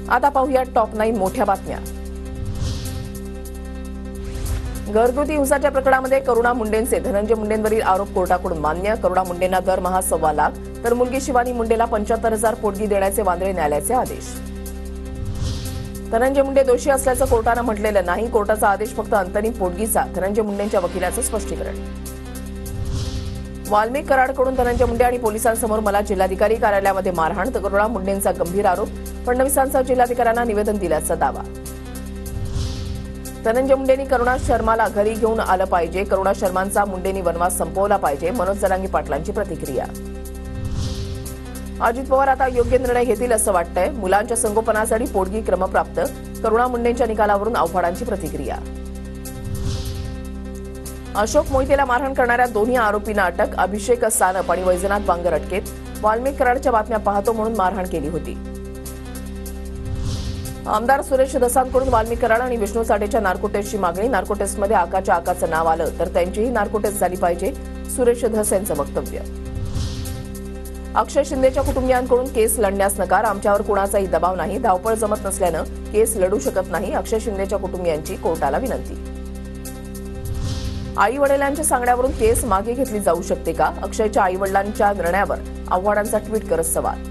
आता पाहूया टॉप 9 मोठ्या बातम्या। घरगुती हिंसाच्या प्रकरणामध्ये करुणा मुंडेंचे धनंजय मुंडेंवरील आरोप कोर्टाकडून मान्य। करुणा मुंडेंना दरमहा 1.25 लाख तर मुलगी शिवानी मुंडेला 75,000 पोटगी देण्याचे वांद्रे न्यायालयाचे आदेश। धनंजय मुंडे दोषी असल्याचं कोर्टानं म्हटलेलं नाही। कोर्टाचा आदेश फक्त अंतरिम पोटगीचा। धनंजय मुंडेंच्या वकिलाचं स्पष्टीकरण। वाल्मिक कराडकडून धनंजय मुंडे आणि पोलिसांसमोर मला जिल्हाधिकारी कार्यालयामध्ये मारहाण तर करुणा मुंडेंचा गंभीर आरोप। फडणवीसांसह जिल्हाधिकाऱ्यांना निवेदन दिल्याचा दावा। धनंजय मुंडेंनी करुणा शर्माला घरी घेऊन आलं पाहिजे। करुणा शर्मांचा मुंडेंनी वनवास संपवला पाहिजे। मनोज जरांगे पाटलांची प्रतिक्रिया। अजित पवार आता योग्य निर्णय घेतील असं वाटतंय। मुलांच्या संगोपनासाठी पोटगी क्रमप्राप्त। करुणा मुंडेंच्या निकालावरून आव्हाडांची प्रतिक्रिया। अशोक मोहितेला मारहाण करणाऱ्या दोन्ही आरोपींना अटक। अभिषेक सानप आणि वैजनाथ बांगर अटकेत। वाल्मिक कराडच्या बातम्या पाहतो म्हणून मारहाण केली होती। आमदार सुरेश धसांकडून वाल्मिक कराड आणि विष्णू साठेच्या नार्को टेस्टची मागणी। नार्को टेस्टमध्ये आकाचं नाव आलं तर त्यांचीही नार्को टेस्ट झाली पाहिजे। सुरेश धस यांचं वक्तव्य। अक्षय शिंदेच्या कुटुंबियांकडून केस लढण्यास नकार। आमच्यावर कुणाचाही दबाव नाही। धावपळ जमत नसल्यानं केस लढू शकत नाही। अक्षय शिंदेच्या कुटुंबियांची कोर्टाला विनंती। आई वडिलांच्या सांगण्यावरून केस मागे घेतली जाऊ शकते का? अक्षयच्या आई वडिलांच्या निर्णयावर आव्हाडांचा ट्विट करत सवाल।